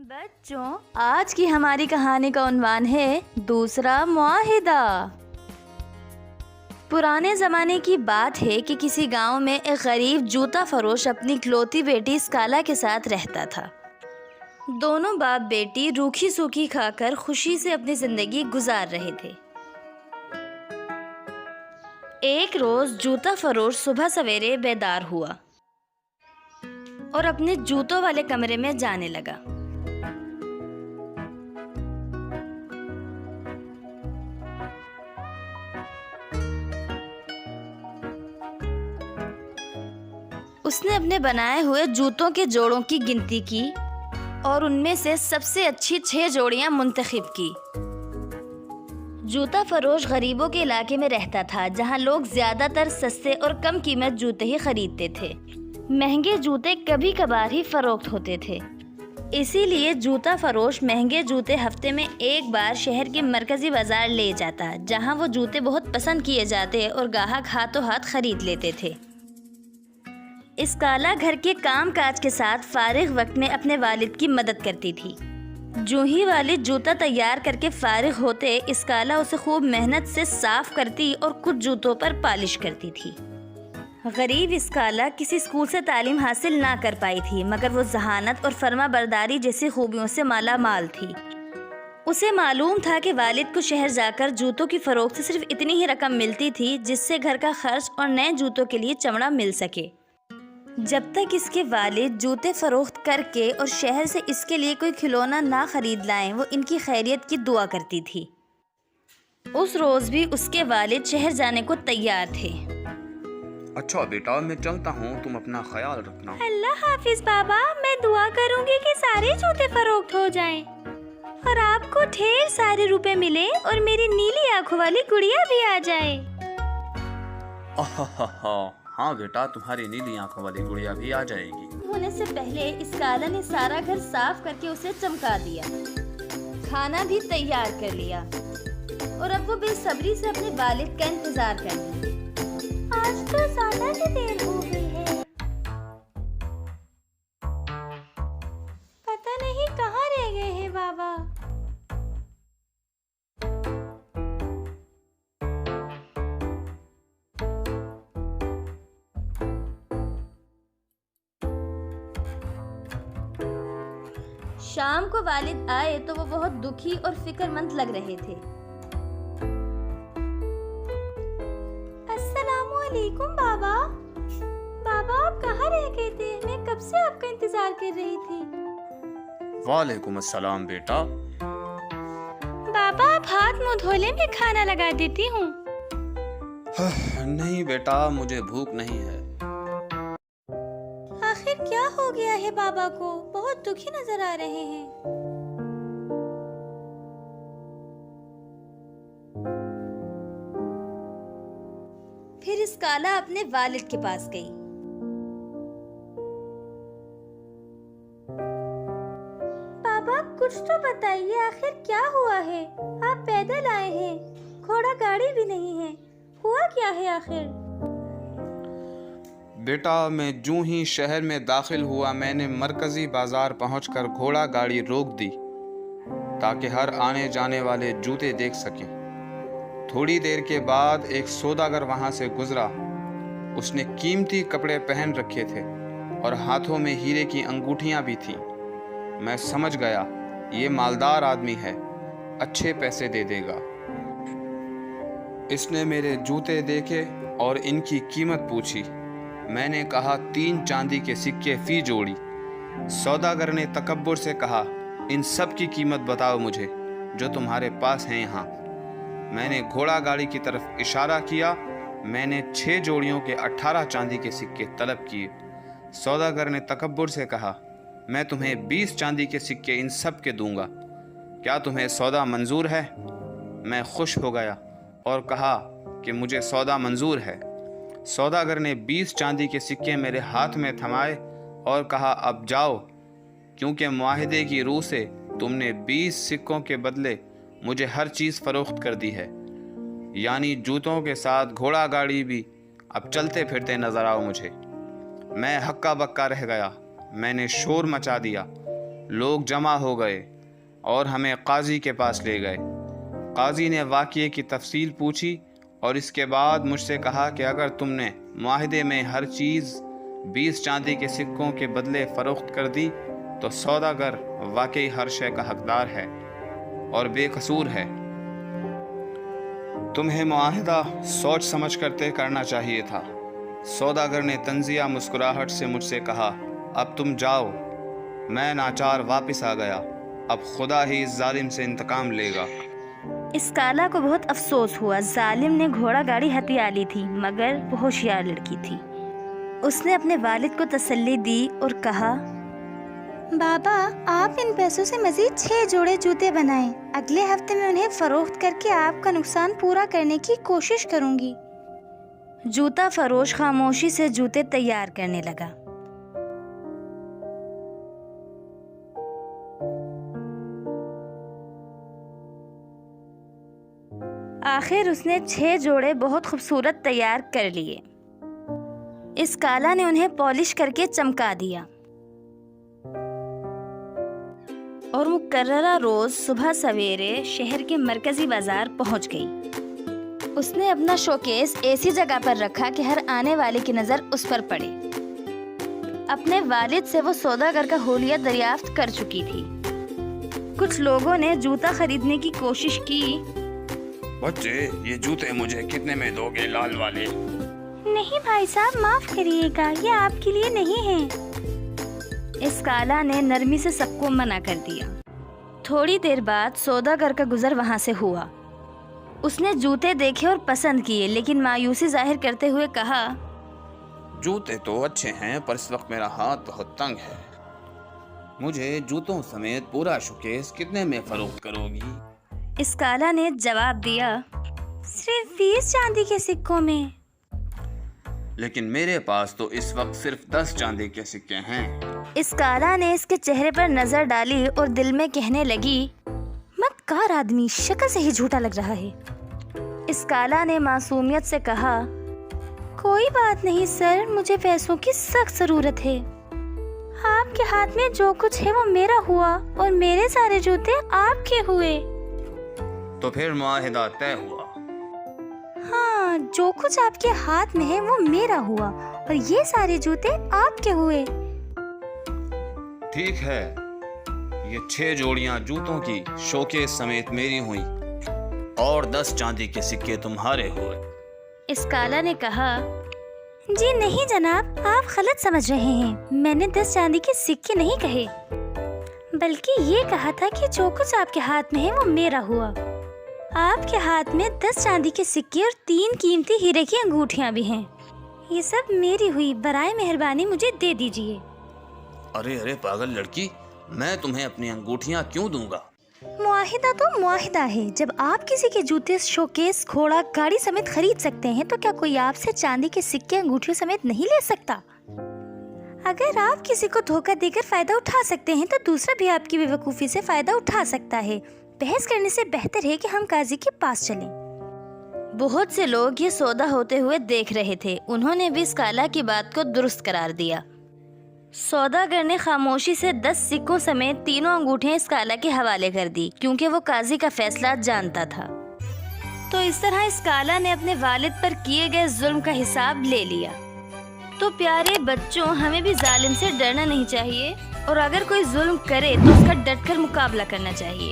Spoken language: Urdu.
بچوں، آج کی ہماری کہانی کا عنوان ہے دوسرا معاہدہ۔ پرانے زمانے کی بات ہے کہ کسی گاؤں میں ایک غریب جوتا فروش اپنی اکلوتی بیٹی اسکالا کے ساتھ رہتا تھا۔ دونوں باپ بیٹی روکھی سوکھی کھا کر خوشی سے اپنی زندگی گزار رہے تھے۔ ایک روز جوتا فروش صبح سویرے بیدار ہوا اور اپنے جوتوں والے کمرے میں جانے لگا۔ اس نے اپنے بنائے ہوئے جوتوں کے جوڑوں کی گنتی کی اور ان میں سے سب سے اچھی 6 جوڑیاں منتخب کی۔ جوتا فروش غریبوں کے علاقے میں رہتا تھا، جہاں لوگ زیادہ تر سستے اور کم قیمت جوتے ہی خریدتے تھے۔ مہنگے جوتے کبھی کبھار ہی فروخت ہوتے تھے، اسی لیے جوتا فروش مہنگے جوتے ہفتے میں ایک بار شہر کے مرکزی بازار لے جاتا، جہاں وہ جوتے بہت پسند کیے جاتے اور گاہک ہاتھوں ہاتھ خرید لیتے تھے۔ اسکالا گھر کے کام کاج کے ساتھ فارغ وقت میں اپنے والد کی مدد کرتی تھی۔ جو ہی والد جوتا تیار کر کے فارغ ہوتے، اسکالا اسے خوب محنت سے صاف کرتی اور کچھ جوتوں پر پالش کرتی تھی۔ غریب اسکالا کسی اسکول سے تعلیم حاصل نہ کر پائی تھی، مگر وہ ذہانت اور فرما برداری جیسی خوبیوں سے مالا مال تھی۔ اسے معلوم تھا کہ والد کو شہر جا کر جوتوں کی فروخت سے صرف اتنی ہی رقم ملتی تھی جس سے گھر کا خرچ اور نئے جوتوں کے لیے چمڑا مل سکے۔ جب تک اس کے والد جوتے فروخت کر کے اور شہر سے اس کے لیے کوئی کھلونا نہ خرید لائیں، وہ ان کی خیریت کی دعا کرتی تھی۔ اس روز بھی اس کے والد شہر جانے کو تیار تھے۔ اچھا بیٹا، میں چلتا ہوں، تم اپنا خیال رکھنا۔ اللہ حافظ بابا، میں دعا کروں گی کہ سارے جوتے فروخت ہو جائیں اور آپ کو ڈھیر سارے روپے ملے اور میری نیلی آنکھوں والی گڑیا بھی آ جائے۔ ہاں بیٹا، تمہاری نیلی آنکھوں والی گڑیا بھی آ جائے گی۔ ہونے سے پہلے اسکالا نے سارا گھر صاف کر کے اسے چمکا دیا، کھانا بھی تیار کر لیا اور اب وہ بے صبری سے اپنے والد کا انتظار کر رہی۔ آج تو زیادہ ہی دیر ہو گئی ہے، پتہ نہیں کہاں رہ گئے ہیں بابا۔ شام کو والد آئے تو وہ بہت دکھی اور فکر مند لگ رہے تھے۔ السلام علیکم بابا۔ بابا، آپ کہاں رہ گئے تھے؟ میں کب سے آپ کا انتظار کر رہی تھی۔ وعلیکم السلام بیٹا۔ بابا، آپ ہاتھ منہ دھولے، میں کھانا لگا دیتی ہوں۔ نہیں بیٹا، مجھے بھوک نہیں ہے۔ آخر کیا ہو گیا ہے بابا کو؟ بہت دکھی نظر آ رہے ہیں۔ پھر اسکالا اپنے والد کے پاس گئی۔ بابا، کچھ تو بتائیے، آخر کیا ہوا ہے؟ آپ پیدل آئے ہیں، گھوڑا گاڑی بھی نہیں ہے، ہوا کیا ہے آخر؟ بیٹا، میں جوں ہی شہر میں داخل ہوا، میں نے مرکزی بازار پہنچ کر گھوڑا گاڑی روک دی تاکہ ہر آنے جانے والے جوتے دیکھ سکیں۔ تھوڑی دیر کے بعد ایک سوداگر وہاں سے گزرا۔ اس نے قیمتی کپڑے پہن رکھے تھے اور ہاتھوں میں ہیرے کی انگوٹھیاں بھی تھیں۔ میں سمجھ گیا یہ مالدار آدمی ہے، اچھے پیسے دے دے گا۔ اس نے میرے جوتے دیکھے اور ان کی قیمت پوچھی۔ میں نے کہا 3 چاندی کے سکے فی جوڑی۔ سوداگر نے تکبر سے کہا، ان سب کی قیمت بتاؤ مجھے جو تمہارے پاس ہیں یہاں۔ میں نے گھوڑا گاڑی کی طرف اشارہ کیا۔ میں نے 6 جوڑیوں کے 18 چاندی کے سکے طلب کیے۔ سوداگر نے تکبر سے کہا، میں تمہیں 20 چاندی کے سکے ان سب کے دوں گا، کیا تمہیں سودا منظور ہے؟ میں خوش ہو گیا اور کہا کہ مجھے سودا منظور ہے۔ سوداگر نے 20 چاندی کے سکے میرے ہاتھ میں تھمائے اور کہا، اب جاؤ، کیونکہ معاہدے کی روح سے تم نے 20 سکوں کے بدلے مجھے ہر چیز فروخت کر دی ہے، یعنی جوتوں کے ساتھ گھوڑا گاڑی بھی۔ اب چلتے پھرتے نظر آؤ مجھے۔ میں ہکا بکا رہ گیا۔ میں نے شور مچا دیا۔ لوگ جمع ہو گئے اور ہمیں قاضی کے پاس لے گئے۔ قاضی نے واقعے کی تفصیل پوچھی اور اس کے بعد مجھ سے کہا کہ اگر تم نے معاہدے میں ہر چیز 20 چاندی کے سکوں کے بدلے فروخت کر دی تو سوداگر واقعی ہر شے کا حقدار ہے اور بے قصور ہے۔ تمہیں معاہدہ سوچ سمجھ کر طے کرنا چاہیے تھا۔ سوداگر نے طنزیہ مسکراہٹ سے مجھ سے کہا، اب تم جاؤ۔ میں ناچار واپس آ گیا۔ اب خدا ہی اس ظالم سے انتقام لے گا۔ اسکالا کو بہت افسوس ہوا۔ ظالم نے گھوڑا گاڑی ہتھیا لی تھی مگر وہ ہوشیار لڑکی تھی۔ اس نے اپنے والد کو تسلی دی اور کہا، بابا آپ ان پیسوں سے مزید 6 جوڑے جوتے بنائیں۔ اگلے ہفتے میں انہیں فروخت کر کے آپ کا نقصان پورا کرنے کی کوشش کروں گی۔ جوتا فروش خاموشی سے جوتے تیار کرنے لگا۔ آخر اس نے 6 جوڑے بہت خوبصورت تیار کر لیے۔ اسکالا نے انہیں پالش کر کے چمکا دیا اور مقررہ روز صبح سویرے شہر کے مرکزی بازار پہنچ گئی۔ اس نے اپنا شوکیس ایسی جگہ پر رکھا کہ ہر آنے والے کی نظر اس پر پڑے۔ اپنے والد سے وہ سوداگر کا حلیہ دریافت کر چکی تھی۔ کچھ لوگوں نے جوتا خریدنے کی کوشش کی۔ بچے، یہ جوتے مجھے کتنے میں دو گے لال والے؟ نہیں بھائی صاحب، معاف کریے گا، یہ آپ کے لیے نہیں ہیں۔ اسکالا نے نرمی سے سب کو منع کر دیا۔ تھوڑی دیر بعد سوداگر کا گزر وہاں سے ہوا۔ اس نے جوتے دیکھے اور پسند کیے لیکن مایوسی ظاہر کرتے ہوئے کہا، جوتے تو اچھے ہیں پر اس وقت میرا ہاتھ بہت تنگ ہے۔ مجھے جوتوں سمیت پورا شوکیس کتنے میں فروخت کرو گی؟ اسکالا نے جواب دیا، صرف 20 چاندی کے سکوں میں۔ لیکن میرے پاس تو اس وقت صرف 10 چاندی کے سکے ہیں۔ اسکالا نے اس کے چہرے پر نظر ڈالی اور دل میں کہنے لگی، مکار آدمی، شکل سے ہی جھوٹا لگ رہا ہے۔ اسکالا نے معصومیت سے کہا، کوئی بات نہیں سر، مجھے پیسوں کی سخت ضرورت ہے۔ آپ کے ہاتھ میں جو کچھ ہے وہ میرا ہوا اور میرے سارے جوتے آپ کے ہوئے۔ تو پھر معاہدہ طے ہوا۔ ہاں، جو کچھ آپ کے ہاتھ میں ہے وہ میرا ہوا اور یہ سارے جوتے آپ کے ہوئے۔ ٹھیک ہے، یہ 6 جوڑیاں جوتوں کی شوکیس سمیت میری ہوئیں اور 10 چاندی کے سکے تمہارے ہوئے۔ اسکالا نے کہا، جی نہیں جناب، آپ غلط سمجھ رہے ہیں۔ میں نے 10 چاندی کے سکے نہیں کہے، بلکہ یہ کہا تھا کہ جو کچھ آپ کے ہاتھ میں ہے وہ میرا ہوا۔ آپ کے ہاتھ میں 10 چاندی کے سکے اور 3 قیمتی ہیرے کی انگوٹھیاں بھی ہیں۔ یہ سب میری ہوئی، برائے مہربانی مجھے دے دیجیے۔ ارے پاگل لڑکی، میں تمہیں اپنی انگوٹھیاں کیوں دوں گا؟ معاہدہ تو معاہدہ ہے۔ جب آپ کسی کے جوتے شوکیس، گھوڑا گاڑی سمیت خرید سکتے ہیں تو کیا کوئی آپ سے چاندی کے سکے انگوٹھیوں سمیت نہیں لے سکتا؟ اگر آپ کسی کو دھوکہ دے کر فائدہ اٹھا سکتے ہیں تو دوسرا بھی آپ کی بے وقوفی سے فائدہ اٹھا سکتا ہے۔ بحث کرنے سے بہتر ہے کہ ہم قاضی کے پاس چلیں۔ بہت سے لوگ یہ سودا ہوتے ہوئے دیکھ رہے تھے۔ انہوں نے بھی اسکالا کی بات کو درست قرار دیا۔ سوداگر نے خاموشی سے 10 سکوں سمیت 3 انگوٹھیاں اسکالا کے حوالے کر دی کیونکہ وہ قاضی کا فیصلہ جانتا تھا۔ تو اس طرح اسکالا نے اپنے والد پر کیے گئے ظلم کا حساب لے لیا۔ تو پیارے بچوں، ہمیں بھی ظالم سے ڈرنا نہیں چاہیے اور اگر کوئی ظلم کرے تو اس کا ڈٹ کر مقابلہ کرنا چاہیے۔